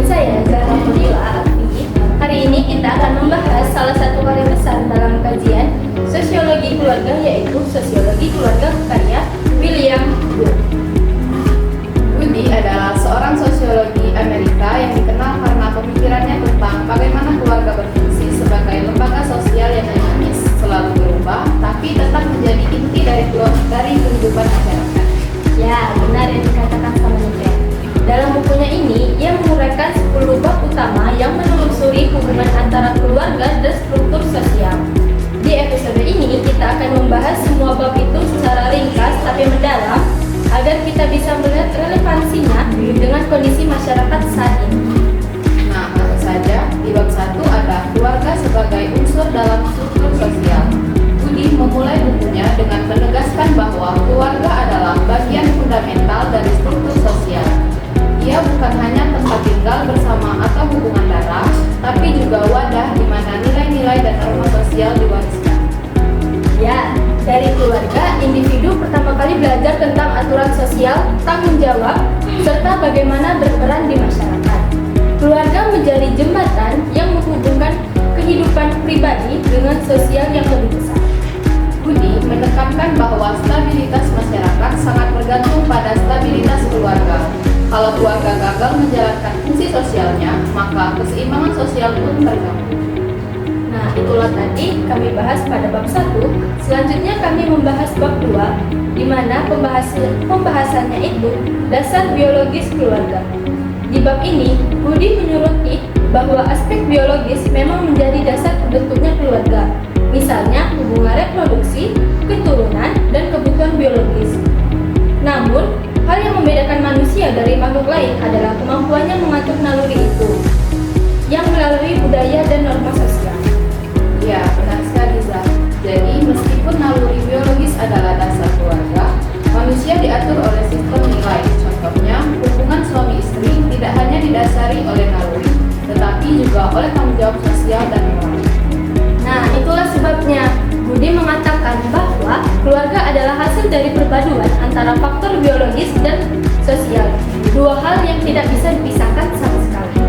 Dengan saya, Zahra Fadila Alfi. Hari ini kita akan membahas salah satu karya besar dalam kajian sosiologi keluarga, yaitu Sosiologi Keluarga karya William Goode. Goode adalah seorang sosiologi Amerika yang dikenal karena pemikirannya tentang bagaimana keluarga berfungsi sebagai lembaga sosial yang dinamis, selalu berubah, tapi tetap menjadi inti dari kehidupan masyarakat. Ya, benar yang dikatakan sama Nubia. Dalam bukunya ini, ia menguraikan 10 bab utama yang menelusuri hubungan antara keluarga dan struktur sosial. Di episode ini, kita akan membahas semua bab itu secara ringkas tapi mendalam agar kita bisa melihat relevansinya dengan kondisi masyarakat saat ini. Nah, langsung saja, di bab 1 ada keluarga sebagai unsur dalam struktur sosial. Goode memulai bukunya dengan menegaskan bahwa keluarga adalah bagian fundamental dari struktur sosial. Ia bukan hanya tempat tinggal bersama atau hubungan darah, tapi juga wadah di mana nilai-nilai dan norma sosial diwariskan. Ya, dari keluarga, individu pertama kali belajar tentang aturan sosial, tanggung jawab, serta bagaimana berperan di masyarakat. Keluarga menjadi jembatan yang menghubungkan kehidupan pribadi dengan sosial yang lebih besar. Goode menekankan bahwa stabilitas masyarakat sangat bergantung pada stabilitas keluarga. Kalau keluarga gagal menjalankan fungsi sosialnya, maka keseimbangan sosial pun terganggu. Nah, itulah tadi kami bahas pada bab 1. Selanjutnya kami membahas bab 2, di mana pembahasannya itu dasar biologis keluarga. Di bab ini, Goode menyoroti bahwa aspek biologis memang menjadi dasar terbentuknya keluarga. Misalnya, hubungan reproduksi, keturunan, dan kebutuhan biologis. Namun, hal yang membedakan manusia dari makhluk lain adalah kemampuannya mengatur naluri itu, yang melalui budaya dan norma sosial. Ya, benar sekali, Zah. Jadi, meskipun naluri biologis adalah dasar keluarga, manusia diatur oleh sistem nilai. Contohnya, hubungan suami istri tidak hanya didasari oleh naluri, tetapi juga oleh tanggung jawab sosial dan moral. Nah, itulah sebabnya Goode mengatakan bahwa keluarga adalah hasil dari perpaduan antara faktor biologis dan sosial, dua hal yang tidak bisa dipisahkan sama sekali.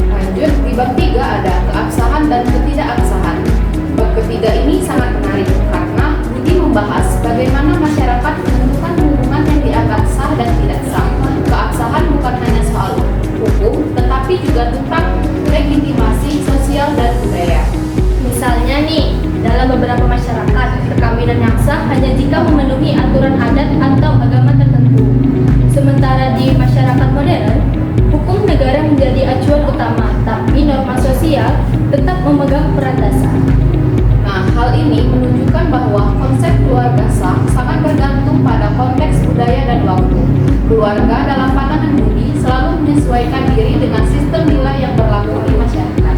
Lanjut, di bab 3 ada keabsahan dan ketidakabsahan. Bab ketiga ini sangat menarik karena Goode membahas bagaimana masyarakat menentukan hubungan yang dianggap sah dan tidak sah. Keabsahan bukan hanya soal hukum, tetapi juga tentang legitimasi sosial dan budaya. Misalnya nih, dalam beberapa masyarakat, perkawinan yang sah hanya jika memenuhi aturan adat atau agama tertentu. Sementara di masyarakat modern, hukum negara menjadi acuan utama, tapi norma sosial tetap memegang peran dasar. Nah, hal ini menunjukkan bahwa konsep keluarga sah sangat bergantung pada konteks budaya dan waktu. Keluarga dalam pandangan Goode selalu menyesuaikan diri dengan sistem nilai yang berlaku di masyarakat.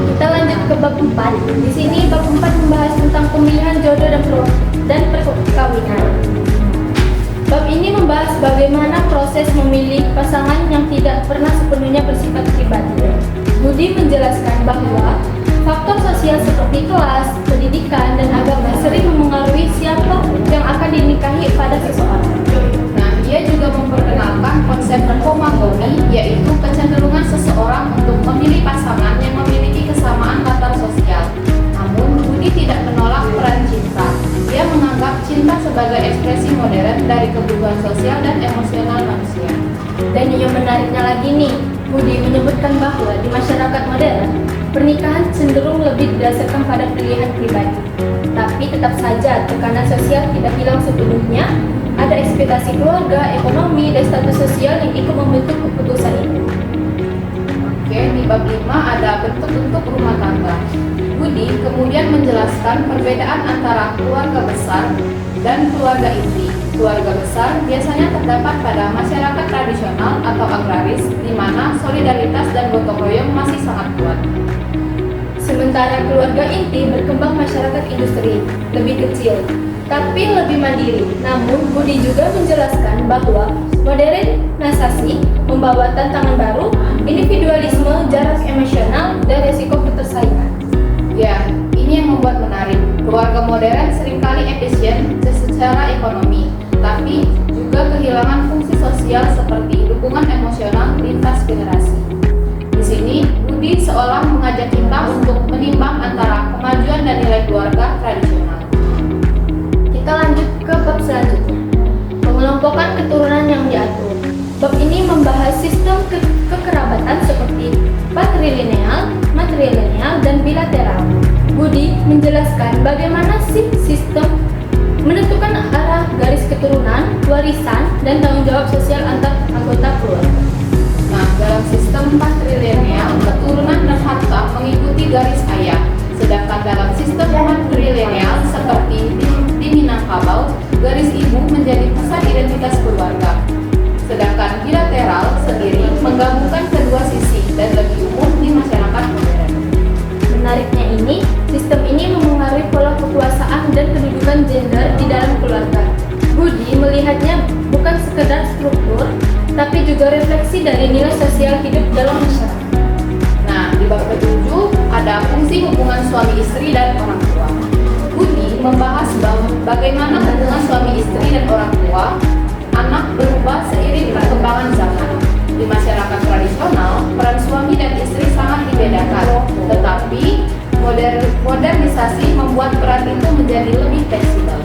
Kita lanjut ke bab 4. Di sini bab 4 membahas tentang pemilihan jodoh dan perkawinan. Bab ini membahas bagaimana proses memilih pasangan yang tidak pernah sepenuhnya bersifat pribadi. Goode menjelaskan bahwa faktor sosial seperti kelas, pendidikan, dan agama sering memengaruhi siapa yang akan dinikahi pada seseorang. Nah, ia juga memperkenalkan konsep homogomi, yaitu kecenderungan seseorang untuk memilih pasangan yang memiliki kesamaan latar sosial. Namun, Goode tidak menolak peran cinta. Dia menganggap cinta sebagai ekspresi modern dari kebutuhan sosial dan emosional manusia. Dan yang menariknya lagi nih, Goode menyebutkan bahwa di masyarakat modern, pernikahan cenderung lebih didasarkan pada pilihan pribadi. Tapi tetap saja tekanan sosial tidak hilang sepenuhnya. Ada ekspektasi keluarga, ekonomi, dan status sosial yang ikut membentuk keputusan itu. Oke, di bab 5 ada bentuk-bentuk rumah tangga. Goode kemudian menjelaskan perbedaan antara keluarga besar dan keluarga inti. Keluarga besar biasanya terdapat pada masyarakat tradisional atau agraris, di mana solidaritas dan gotong royong masih sangat kuat. Sementara keluarga inti berkembang masyarakat industri, lebih kecil, tapi lebih mandiri. Namun, Goode juga menjelaskan bahwa modernisasi membawa tantangan baru, individualisme, jarak emosional, dan resiko ketersaingan. Ya, ini yang membuat menarik. Keluarga modern seringkali efisien secara ekonomi, tapi juga kehilangan fungsi sosial seperti hidup hubungan emosional lintas generasi. Di sini, Budi seolah mengajak kita untuk menimbang antara kemajuan dan nilai keluarga tradisional. Kita lanjut ke bab selanjutnya. Pengelompokan keturunan yang diatur. Bab ini membahas sistem kekerabatan seperti patrilineal, matrilineal, dan bilateral. Budi menjelaskan bagaimana sistem menentukan arah garis keturunan, warisan, dan tanggung jawab sosial antar anggota keluarga. Nah, dalam sistem patrilineal, keturunan dan harta mengikuti garis ayah. Sedangkan dalam sistem matrilineal seperti di Minangkabau, garis ibu menjadi pusat identitas keluarga. Sedangkan bilateral sendiri menggabungkan kedua sisi dan lebih umum di masyarakat modern. Menariknya sistem ini memengaruhi pola kekuasaan dan kedudukan gender di dalam keluarga. Budi melihatnya bukan sekedar struktur, tapi juga refleksi dari nilai sosial hidup dalam masyarakat. Nah, di bab ke-7 ada fungsi hubungan suami istri dan orang tua. Budi membahas bagaimana hubungan suami istri dan orang tua anak berubah seiring perkembangan zaman. Di masyarakat tradisional, peran suami dan istri sangat dibedakan, tetapi modernisasi membuat peran itu menjadi lebih fleksibel.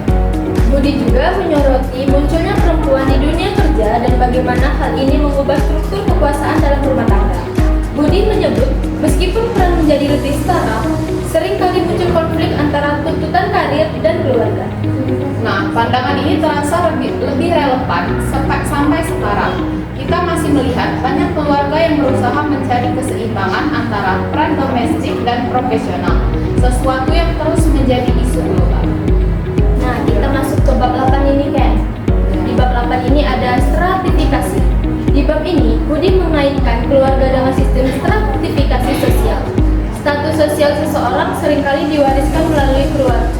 Budi juga menyoroti munculnya perempuan di dunia kerja dan bagaimana hal ini mengubah struktur kekuasaan dalam rumah tangga. Budi menyebut, meskipun peran menjadi lebih setara, seringkali muncul konflik antara tuntutan karir dan keluarga. Nah, pandangan ini terasa lebih relevan sampai sekarang. Kita masih melihat banyak keluarga yang berusaha mencari keseimbangan antara peran domestik dan profesional, sesuatu yang terus menjadi isu global. Nah, kita masuk ke bab 8 ini, Ken. Di bab 8 ini ada stratifikasi. Di bab ini, Budi mengaitkan keluarga dengan sistem stratifikasi sosial. Status sosial seseorang seringkali diwariskan melalui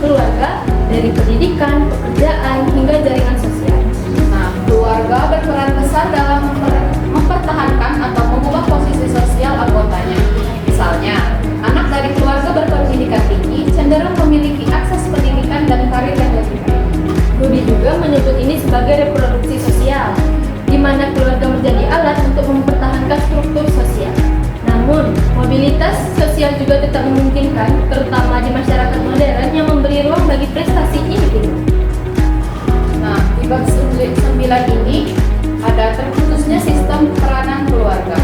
keluarga dari pendidikan, pekerjaan, hingga jaringan sosial. Nah, keluarga berperan besar dalam mempertahankan atau mengubah posisi sosial anggotanya. Misalnya, anak dari keluarga berpendidikan tinggi cenderung memiliki akses pendidikan dan karir yang lebih baik. Budi juga menyebut ini sebagai reproduksi sosial, di mana keluarga menjadi alat untuk mempertahankan struktur sosial. Namun, mobilitas sosial juga tetap memungkinkan, terutama di masyarakat modern yang memberi ruang bagi prestasi individu. Nah, di bab 9 ini ada terputusnya sistem peranan keluarga.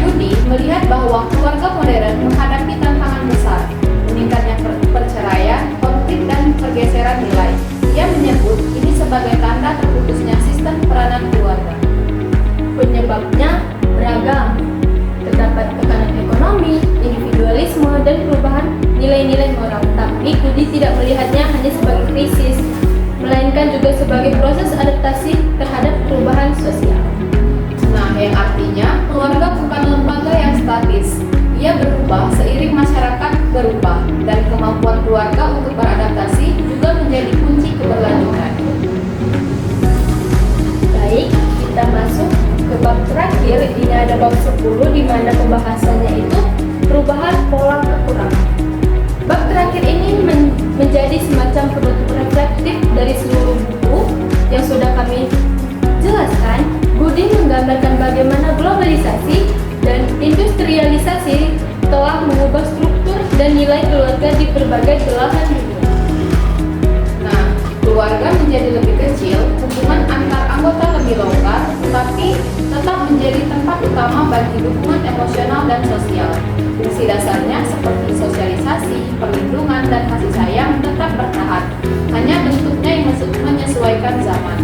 Budi melihat bahwa keluarga modern menghadapi tantangan besar, meningkatnya perceraian, konflik, dan pergeseran nilai. Ia menyebut ini sebagai tanda terputusnya sistem peranan keluarga. Penyebabnya beragam. Terdapat tekanan ekonomi, individualisme, dan perubahan nilai-nilai moral. Tapi Budi tidak melihatnya hanya sebagai krisis, melainkan juga sebagai proses adaptasi terhadap perubahan sosial. Nah, yang artinya keluarga bukan lembaga yang statis. Ia berubah seiring masyarakat berubah, dan kemampuan keluarga untuk beradaptasi juga menjadi kunci keberlanjutan. Baik, kita masuk ke bab terakhir. Ini ada bab 10 di mana pembahasannya itu perubahan pola kekurangan. Bab terakhir ini menjadi semacam penutup reflektif dari seluruh buku yang sudah kami jelaskan. Budi menggambarkan bagaimana globalisasi dan industrialisasi telah mengubah struktur dan nilai keluarga di berbagai belahan dunia. Nah, keluarga menjadi lebih kecil, hubungan antar anggota lebih longgar, tetapi tetap menjadi tempat utama bagi dukungan emosional dan sosial. Fungsi dasarnya seperti sosialisasi, perlindungan, dan kasih sayang tetap bertahan. Hanya bentuknya yang menyesuaikan zaman.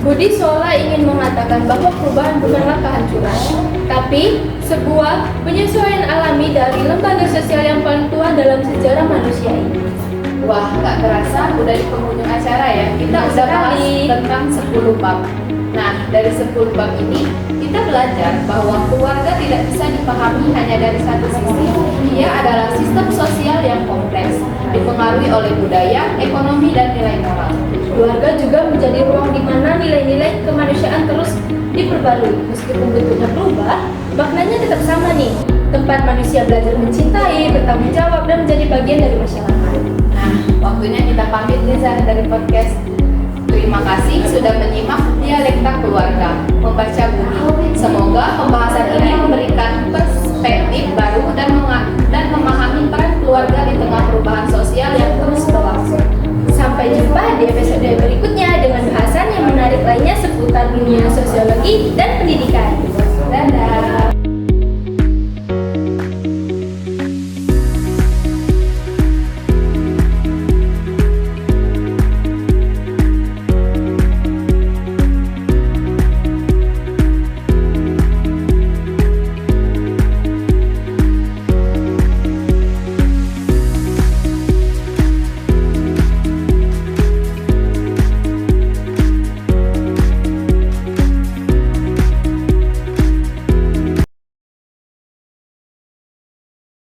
Budi seolah ingin mengatakan bahwa perubahan bukanlah kehancuran, tapi sebuah penyesuaian alami dari lembaga sosial yang paling tua dalam sejarah manusia ini. Wah, gak terasa udah di penghujung acara ya. Kita udah bahas tentang 10 bab. Nah, dari 10 bab ini, kita belajar bahwa keluarga tidak bisa dipahami hanya dari satu sisi. Ia adalah sistem sosial yang kompleks, dipengaruhi oleh budaya, ekonomi, dan nilai moral. Keluarga juga menjadi ruang di mana nilai-nilai kemanusiaan terus diperbarui. Meskipun bentuknya berubah, maknanya tetap sama nih. Tempat manusia belajar mencintai, bertanggung jawab, dan menjadi bagian dari masyarakat.